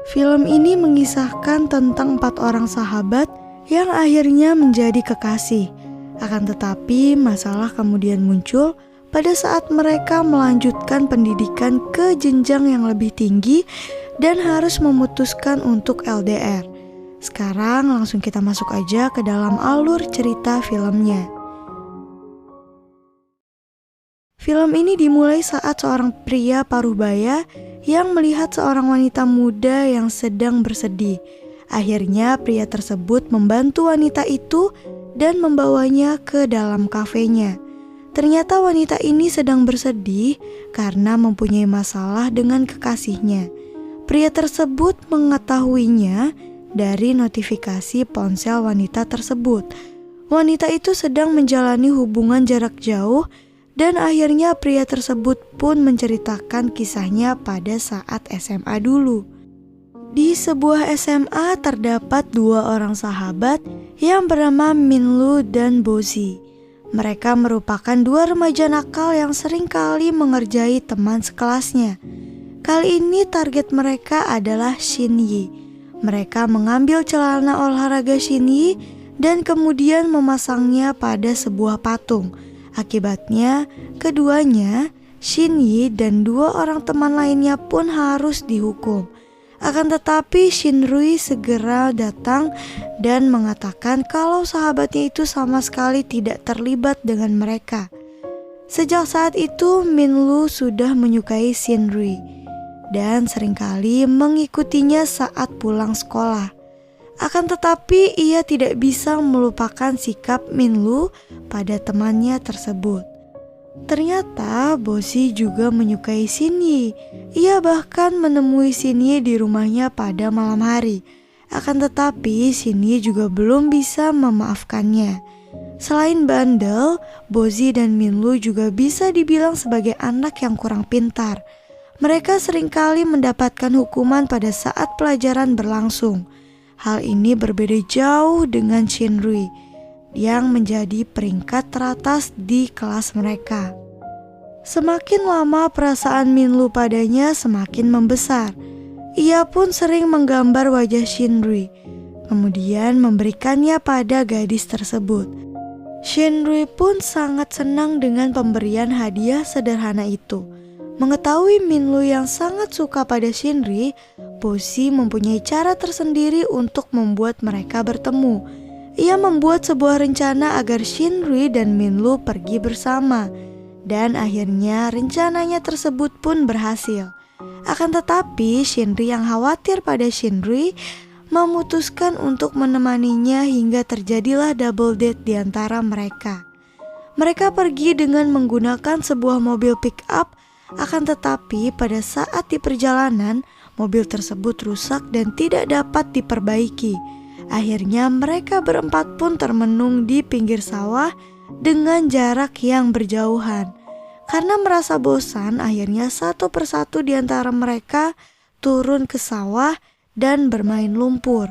Film ini mengisahkan tentang 4 orang sahabat yang akhirnya menjadi kekasih. Akan tetapi masalah kemudian muncul pada saat mereka melanjutkan pendidikan ke jenjang yang lebih tinggi dan harus memutuskan untuk LDR. Sekarang langsung kita masuk aja ke dalam alur cerita filmnya. Film ini dimulai saat seorang pria paruh-baya yang melihat seorang wanita muda yang sedang bersedih. Akhirnya pria tersebut membantu wanita itu dan membawanya ke dalam kafenya. Ternyata wanita ini sedang bersedih karena mempunyai masalah dengan kekasihnya. Pria tersebut mengetahuinya dari notifikasi ponsel wanita tersebut. Wanita itu sedang menjalani hubungan jarak jauh dan akhirnya pria tersebut pun menceritakan kisahnya pada saat SMA dulu. Di sebuah SMA terdapat 2 orang sahabat yang bernama Minlu dan Bozi. Mereka merupakan 2 remaja nakal yang sering kali mengerjai teman sekelasnya. Kali ini target mereka adalah Shinyi. Mereka mengambil celana olahraga Shinyi dan kemudian memasangnya pada sebuah patung. Akibatnya, keduanya, Shinyi dan 2 orang teman lainnya pun harus dihukum. Akan tetapi Shinrui segera datang dan mengatakan kalau sahabatnya itu sama sekali tidak terlibat dengan mereka. Sejak saat itu Minlu sudah menyukai Shinrui dan seringkali mengikutinya saat pulang sekolah. Akan tetapi ia tidak bisa melupakan sikap Minlu pada temannya tersebut. Ternyata Bozi juga menyukai Shinyi. Ia bahkan menemui Shinyi di rumahnya pada malam hari. Akan tetapi Shinyi juga belum bisa memaafkannya. Selain bandel, Bozi dan Minlu juga bisa dibilang sebagai anak yang kurang pintar. Mereka seringkali mendapatkan hukuman pada saat pelajaran berlangsung. Hal ini berbeda jauh dengan Shinrui yang menjadi peringkat teratas di kelas mereka. Semakin lama perasaan Minlu padanya semakin membesar. Ia pun sering menggambar wajah Shinrui, kemudian memberikannya pada gadis tersebut. Shinrui pun sangat senang dengan pemberian hadiah sederhana itu. Mengetahui Minlu yang sangat suka pada Shinrui, Bozi mempunyai cara tersendiri untuk membuat mereka bertemu. Ia membuat sebuah rencana agar Shinrui dan Minlu pergi bersama. Dan akhirnya rencananya tersebut pun berhasil. Akan tetapi Shinrui yang khawatir pada Shinrui memutuskan untuk menemaninya hingga terjadilah double date di antara mereka. Mereka pergi dengan menggunakan sebuah mobil pick up. Akan tetapi pada saat di perjalanan, mobil tersebut rusak dan tidak dapat diperbaiki. Akhirnya mereka berempat pun termenung di pinggir sawah dengan jarak yang berjauhan. Karena merasa bosan, akhirnya satu persatu di antara mereka turun ke sawah dan bermain lumpur.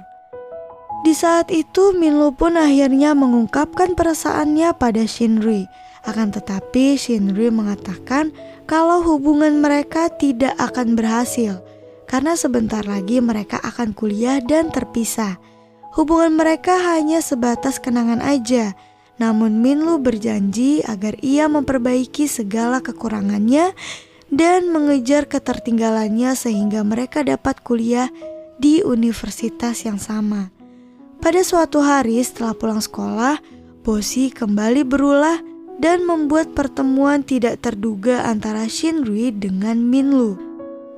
Di saat itu Minlu pun akhirnya mengungkapkan perasaannya pada Shinrui. Akan tetapi Shinrui mengatakan kalau hubungan mereka tidak akan berhasil karena sebentar lagi mereka akan kuliah dan terpisah. Hubungan mereka hanya sebatas kenangan aja. Namun Minlu berjanji agar ia memperbaiki segala kekurangannya dan mengejar ketertinggalannya sehingga mereka dapat kuliah di universitas yang sama. Pada suatu hari setelah pulang sekolah, Bozi kembali berulah dan membuat pertemuan tidak terduga antara Shinrui dengan Minlu.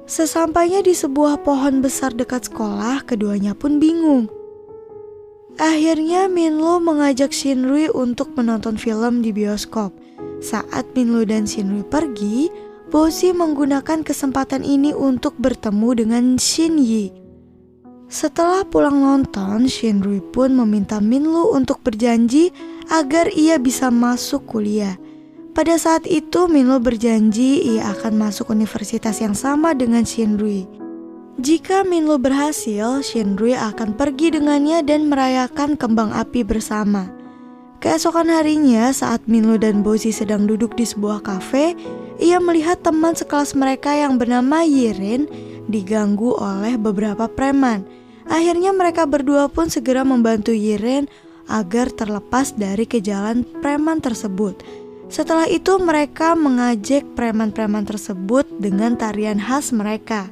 Sesampainya di sebuah pohon besar dekat sekolah, keduanya pun bingung. Akhirnya Minlu mengajak Shinrui untuk menonton film di bioskop. Saat Minlu dan Shinrui pergi, Bozi menggunakan kesempatan ini untuk bertemu dengan Shinyi. Setelah pulang nonton, Shinrui pun meminta Minlu untuk berjanji agar ia bisa masuk kuliah. Pada saat itu Minlu berjanji ia akan masuk universitas yang sama dengan Shinrui. Jika Minlu berhasil, Shinrui akan pergi dengannya dan merayakan kembang api bersama. Keesokan harinya saat Minlu dan Bozi sedang duduk di sebuah kafe, ia melihat teman sekelas mereka yang bernama Yiren diganggu oleh beberapa preman. Akhirnya mereka berdua pun segera membantu Yiren agar terlepas dari kejalan preman tersebut. Setelah itu mereka mengajak preman-preman tersebut dengan tarian khas mereka.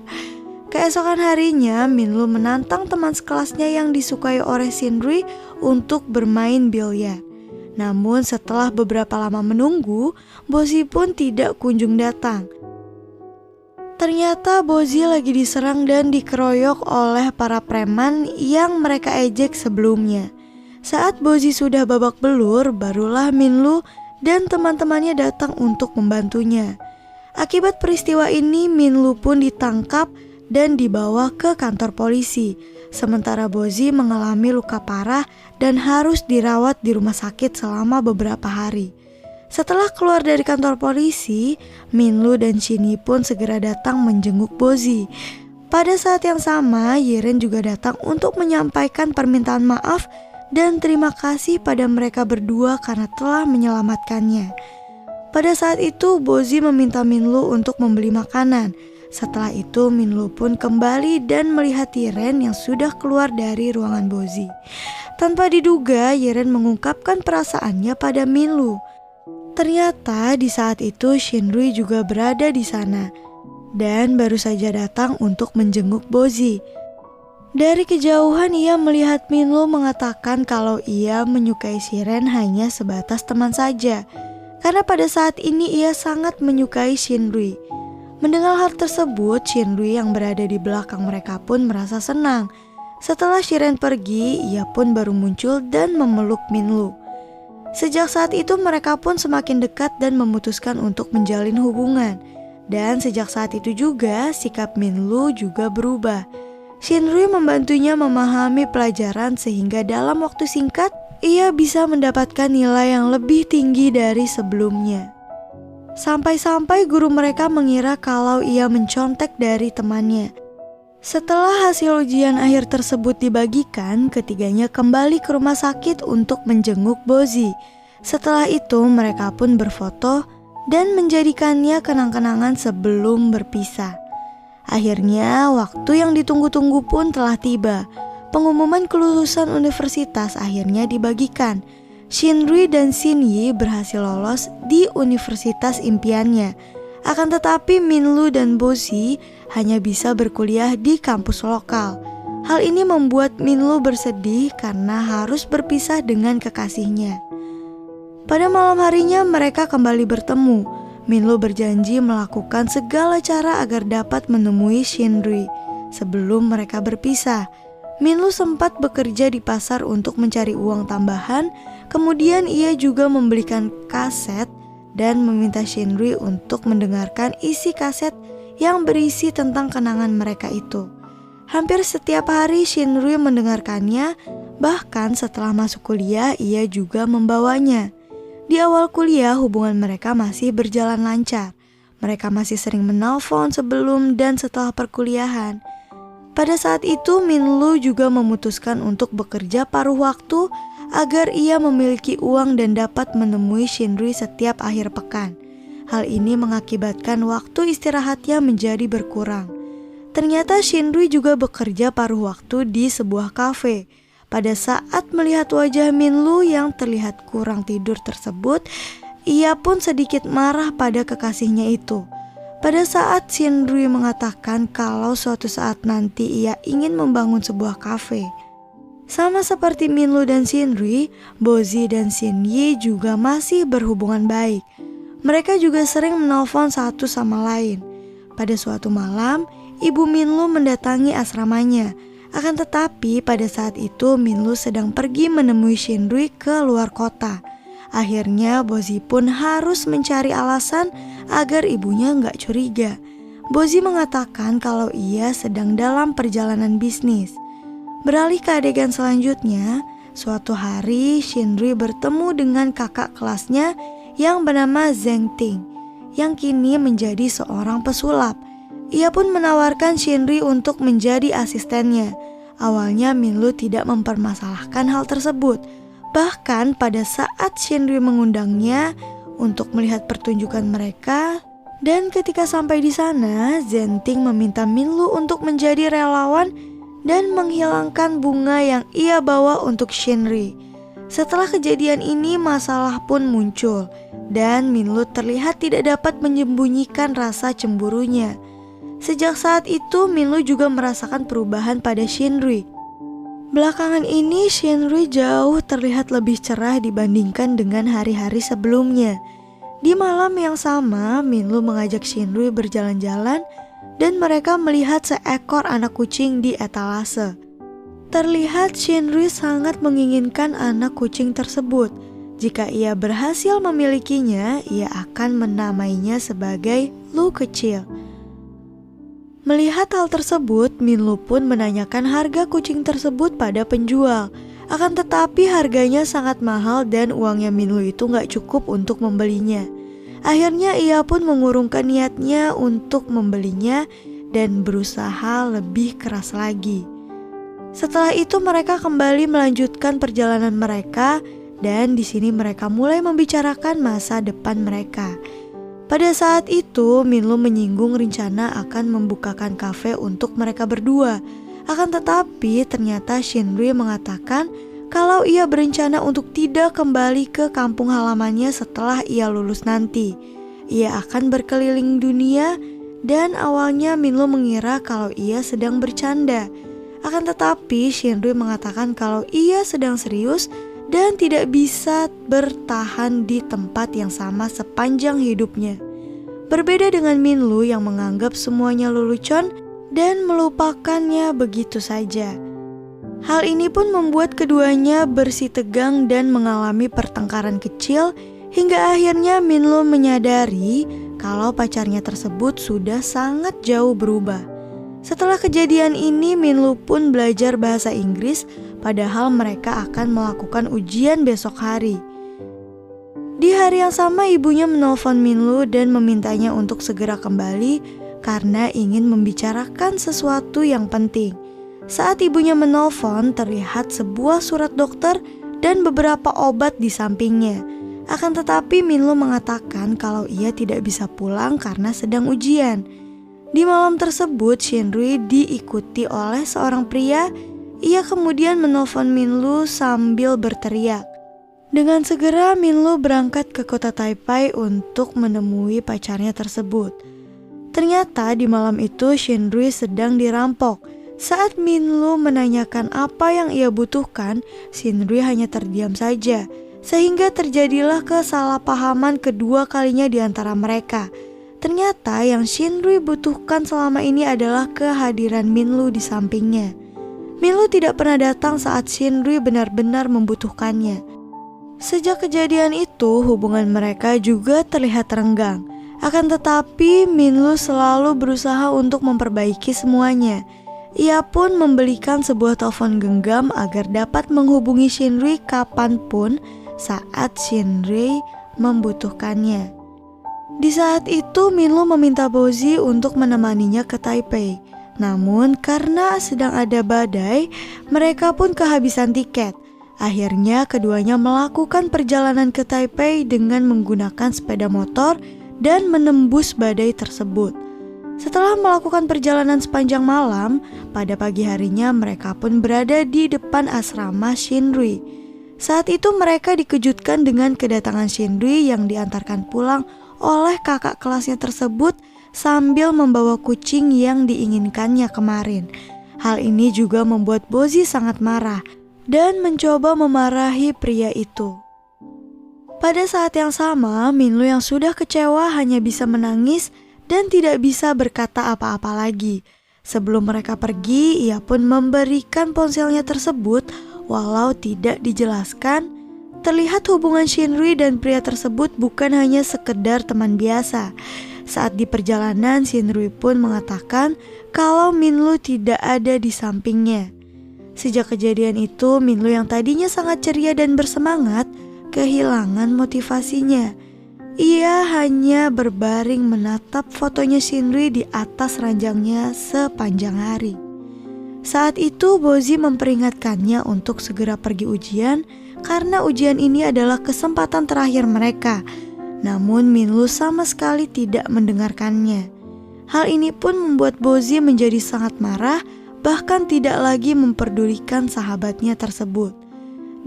Keesokan harinya, Minlu menantang teman sekelasnya yang disukai oleh Shinri untuk bermain biliar. Namun setelah beberapa lama menunggu, Bozi pun tidak kunjung datang. Ternyata Bozi lagi diserang dan dikeroyok oleh para preman yang mereka ejek sebelumnya. Saat Bozi sudah babak belur, barulah Minlu dan teman-temannya datang untuk membantunya. Akibat peristiwa ini, Minlu pun ditangkap dan dibawa ke kantor polisi. Sementara Bozi mengalami luka parah dan harus dirawat di rumah sakit selama beberapa hari. Setelah keluar dari kantor polisi, Minlu dan Shinyi pun segera datang menjenguk Bozi. Pada saat yang sama, Yiren juga datang untuk menyampaikan permintaan maaf dan terima kasih pada mereka berdua karena telah menyelamatkannya. Pada saat itu, Bozi meminta Minlu untuk membeli makanan. Setelah itu, Minlu pun kembali dan melihat Yiren yang sudah keluar dari ruangan Bozi. Tanpa diduga, Yiren mengungkapkan perasaannya pada Minlu. Ternyata di saat itu Shinri juga berada di sana dan baru saja datang untuk menjenguk Bozi. Dari kejauhan ia melihat Minlu mengatakan kalau ia menyukai Shiren hanya sebatas teman saja, karena pada saat ini ia sangat menyukai Shinri. Mendengar hal tersebut, Shinri yang berada di belakang mereka pun merasa senang. Setelah Shiren pergi, ia pun baru muncul dan memeluk Minlu. Sejak saat itu mereka pun semakin dekat dan memutuskan untuk menjalin hubungan. Dan sejak saat itu juga sikap Minlu juga berubah. Shinri membantunya memahami pelajaran sehingga dalam waktu singkat ia bisa mendapatkan nilai yang lebih tinggi dari sebelumnya. Sampai-sampai guru mereka mengira kalau ia mencontek dari temannya. Setelah hasil ujian akhir tersebut dibagikan, ketiganya kembali ke rumah sakit untuk menjenguk Bozi. Setelah itu mereka pun berfoto dan menjadikannya kenang-kenangan sebelum berpisah. Akhirnya waktu yang ditunggu-tunggu pun telah tiba. Pengumuman kelulusan universitas akhirnya dibagikan. Shinri dan Shinyi berhasil lolos di universitas impiannya. Akan tetapi Minlu dan Bozi hanya bisa berkuliah di kampus lokal. Hal ini membuat Minlu bersedih karena harus berpisah dengan kekasihnya. Pada malam harinya mereka kembali bertemu. Minlu berjanji melakukan segala cara agar dapat menemui Shinri. Sebelum mereka berpisah, Minlu sempat bekerja di pasar untuk mencari uang tambahan. Kemudian ia juga membelikan kaset dan meminta Shinri untuk mendengarkan isi kaset yang berisi tentang kenangan mereka itu. Hampir setiap hari Shinri mendengarkannya, bahkan setelah masuk kuliah ia juga membawanya. Di awal kuliah hubungan mereka masih berjalan lancar. Mereka masih sering menelpon sebelum dan setelah perkuliahan. Pada saat itu Minlu juga memutuskan untuk bekerja paruh waktu agar ia memiliki uang dan dapat menemui Shinri setiap akhir pekan. Hal ini mengakibatkan waktu istirahatnya menjadi berkurang. Ternyata Shinri juga bekerja paruh waktu di sebuah kafe. Pada saat melihat wajah Minlu yang terlihat kurang tidur tersebut, ia pun sedikit marah pada kekasihnya itu. Pada saat Shinri mengatakan kalau suatu saat nanti ia ingin membangun sebuah kafe. Sama seperti Minlu dan Shinri, Bozi dan Shinyi juga masih berhubungan baik. Mereka juga sering menelpon satu sama lain. Pada suatu malam, ibu Minlu mendatangi asramanya. Akan tetapi pada saat itu Minlu sedang pergi menemui Shinri ke luar kota. Akhirnya Bozi pun harus mencari alasan agar ibunya nggak curiga. Bozi mengatakan kalau ia sedang dalam perjalanan bisnis. Beralih ke adegan selanjutnya, suatu hari Shinri bertemu dengan kakak kelasnya yang bernama Zheng Ting, yang kini menjadi seorang pesulap. Ia pun menawarkan Shinri untuk menjadi asistennya. Awalnya Minlu tidak mempermasalahkan hal tersebut. Bahkan pada saat Shinri mengundangnya untuk melihat pertunjukan mereka, Dan ketika sampai di sana, Zenting meminta Minlu untuk menjadi relawan dan menghilangkan bunga yang ia bawa untuk Shinri. Setelah kejadian ini, masalah pun muncul dan Minlu terlihat tidak dapat menyembunyikan rasa cemburunya. Sejak saat itu, Minlu juga merasakan perubahan pada Shinri. Belakangan ini, Shinri jauh terlihat lebih cerah dibandingkan dengan hari-hari sebelumnya. Di malam yang sama, Minlu mengajak Shinri berjalan-jalan dan mereka melihat seekor anak kucing di etalase. Terlihat Shinri sangat menginginkan anak kucing tersebut. Jika ia berhasil memilikinya, ia akan menamainya sebagai Lu kecil. Melihat hal tersebut, Minlu pun menanyakan harga kucing tersebut pada penjual. Akan tetapi harganya sangat mahal dan uangnya Minlu itu gak cukup untuk membelinya. Akhirnya ia pun mengurungkan niatnya untuk membelinya dan berusaha lebih keras lagi. Setelah itu mereka kembali melanjutkan perjalanan mereka dan di sini mereka mulai membicarakan masa depan mereka. Pada saat itu Minlu menyinggung rencana akan membukakan kafe untuk mereka berdua. Akan tetapi ternyata Shinri mengatakan kalau ia berencana untuk tidak kembali ke kampung halamannya setelah ia lulus nanti. Ia akan berkeliling dunia dan awalnya Minlu mengira kalau ia sedang bercanda. Akan tetapi Shinri mengatakan kalau ia sedang serius dan tidak bisa bertahan di tempat yang sama sepanjang hidupnya. Berbeda dengan Minlu yang menganggap semuanya lelucon dan melupakannya begitu saja. Hal ini pun membuat keduanya bersitegang dan mengalami pertengkaran kecil hingga akhirnya Minlu menyadari kalau pacarnya tersebut sudah sangat jauh berubah. Setelah kejadian ini Minlu pun belajar bahasa Inggris padahal mereka akan melakukan ujian besok hari. Di hari yang sama ibunya menelpon Minlu dan memintanya untuk segera kembali karena ingin membicarakan sesuatu yang penting. Saat ibunya menelpon terlihat sebuah surat dokter dan beberapa obat di sampingnya. Akan tetapi Minlu mengatakan kalau ia tidak bisa pulang karena sedang ujian. Di malam tersebut Shinri diikuti oleh seorang pria. Ia kemudian menelpon Minlu sambil berteriak. Dengan segera Minlu berangkat ke kota Taipei untuk menemui pacarnya tersebut. Ternyata di malam itu Shinri sedang dirampok. Saat Minlu menanyakan apa yang ia butuhkan, Shinri hanya terdiam saja. Sehingga terjadilah kesalahpahaman kedua kalinya di antara mereka. Ternyata yang Shinri butuhkan selama ini adalah kehadiran Minlu di sampingnya. Minlu tidak pernah datang saat Shinri benar-benar membutuhkannya. Sejak kejadian itu, hubungan mereka juga terlihat renggang. Akan tetapi, Minlu selalu berusaha untuk memperbaiki semuanya. Ia pun membelikan sebuah telepon genggam agar dapat menghubungi Shinri kapanpun saat Shinri membutuhkannya. Di saat itu, Minlu meminta Bozi untuk menemaninya ke Taipei. Namun, karena sedang ada badai, mereka pun kehabisan tiket. Akhirnya keduanya melakukan perjalanan ke Taipei dengan menggunakan sepeda motor dan menembus badai tersebut. Setelah melakukan perjalanan sepanjang malam, pada pagi harinya mereka pun berada di depan asrama Shinri. Saat itu mereka dikejutkan dengan kedatangan Shinri yang diantarkan pulang oleh kakak kelasnya tersebut sambil membawa kucing yang diinginkannya kemarin. Hal ini juga membuat Bozi sangat marah dan mencoba memarahi pria itu. Pada saat yang sama, Minlu yang sudah kecewa hanya bisa menangis dan tidak bisa berkata apa-apa lagi. Sebelum mereka pergi, ia pun memberikan ponselnya tersebut. Walau tidak dijelaskan, terlihat hubungan Shinri dan pria tersebut bukan hanya sekedar teman biasa. Saat di perjalanan, Shinri pun mengatakan kalau Minlu tidak ada di sampingnya. Sejak kejadian itu, Minlu yang tadinya sangat ceria dan bersemangat, kehilangan motivasinya. Ia hanya berbaring menatap fotonya Shinri di atas ranjangnya sepanjang hari. Saat itu, Bozi memperingatkannya untuk segera pergi ujian, karena ujian ini adalah kesempatan terakhir mereka. Namun Minlu sama sekali tidak mendengarkannya. Hal ini pun membuat Bozi menjadi sangat marah, bahkan tidak lagi memperdulikan sahabatnya tersebut.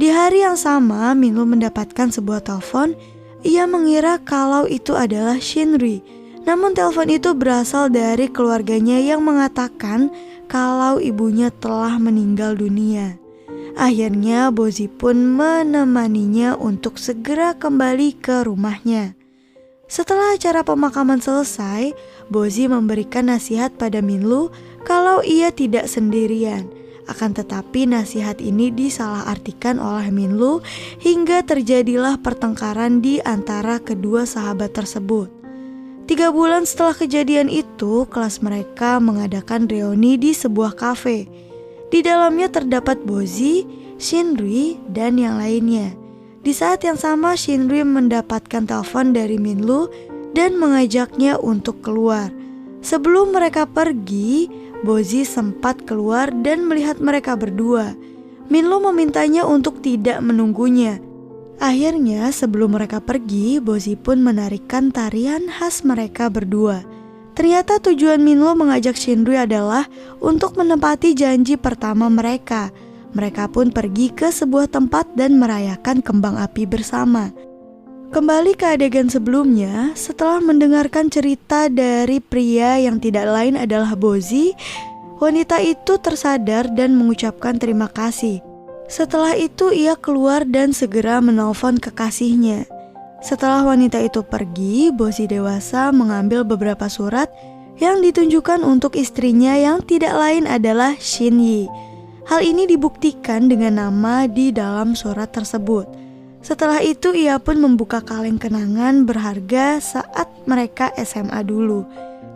Di hari yang sama, Minlu mendapatkan sebuah telepon. Ia mengira kalau itu adalah Shinri. Namun telepon itu berasal dari keluarganya yang mengatakan kalau ibunya telah meninggal dunia. Akhirnya Bozi pun menemaninya untuk segera kembali ke rumahnya. Setelah acara pemakaman selesai, Bozi memberikan nasihat pada Minlu kalau ia tidak sendirian. Akan tetapi nasihat ini disalahartikan oleh Minlu hingga terjadilah pertengkaran di antara kedua sahabat tersebut. 3 bulan setelah kejadian itu, kelas mereka mengadakan reuni di sebuah kafe. Di dalamnya terdapat Bozi, Shinri, dan yang lainnya. Di saat yang sama, Shinri mendapatkan telepon dari Minlu dan mengajaknya untuk keluar. Sebelum mereka pergi, Bozi sempat keluar dan melihat mereka berdua. Minlu memintanya untuk tidak menunggunya. Akhirnya sebelum mereka pergi, Bozi pun menarikan tarian khas mereka berdua. Ternyata tujuan Minlu mengajak Shinri adalah untuk menepati janji pertama mereka. Mereka pun pergi ke sebuah tempat dan merayakan kembang api bersama. Kembali ke adegan sebelumnya, setelah mendengarkan cerita dari pria yang tidak lain adalah Bozi, wanita itu tersadar dan mengucapkan terima kasih. Setelah itu ia keluar dan segera menelpon kekasihnya. Setelah wanita itu pergi, Bozi dewasa mengambil beberapa surat yang ditunjukkan untuk istrinya yang tidak lain adalah Shinyi. Hal ini dibuktikan dengan nama di dalam surat tersebut. Setelah itu ia pun membuka kaleng kenangan berharga saat mereka SMA dulu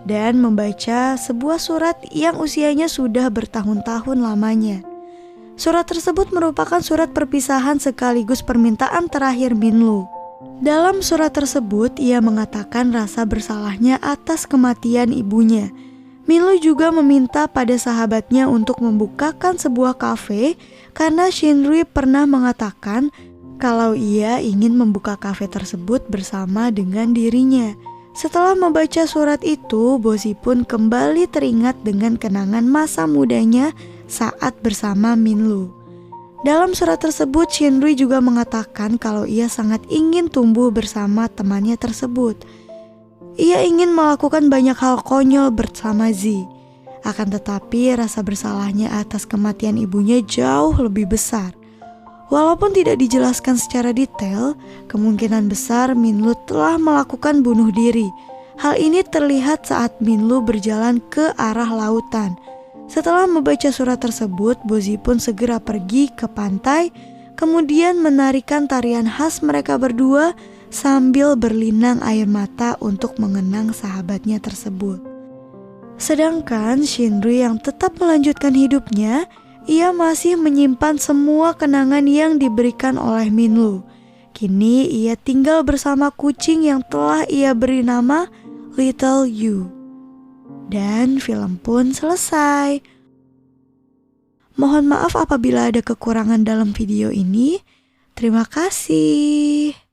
dan membaca sebuah surat yang usianya sudah bertahun-tahun lamanya. Surat tersebut merupakan surat perpisahan sekaligus permintaan terakhir Minlu. Dalam surat tersebut ia mengatakan rasa bersalahnya atas kematian ibunya. Minlu juga meminta pada sahabatnya untuk membukakan sebuah kafe karena Shinri pernah mengatakan kalau ia ingin membuka kafe tersebut bersama dengan dirinya. Setelah membaca surat itu, Bozi pun kembali teringat dengan kenangan masa mudanya saat bersama Minlu. Dalam surat tersebut, Shinri juga mengatakan kalau ia sangat ingin tumbuh bersama temannya tersebut. Ia ingin melakukan banyak hal konyol bersama Zi. Akan tetapi rasa bersalahnya atas kematian ibunya jauh lebih besar. Walaupun tidak dijelaskan secara detail, kemungkinan besar Minlu telah melakukan bunuh diri. Hal ini terlihat saat Minlu berjalan ke arah lautan. Setelah membaca surat tersebut, Bozi pun segera pergi ke pantai, kemudian menarikan tarian khas mereka berdua sambil berlinang air mata untuk mengenang sahabatnya tersebut. Sedangkan Shinri yang tetap melanjutkan hidupnya, ia masih menyimpan semua kenangan yang diberikan oleh Minlu. Kini ia tinggal bersama kucing yang telah ia beri nama Little You. Dan film pun selesai. Mohon maaf apabila ada kekurangan dalam video ini. Terima kasih.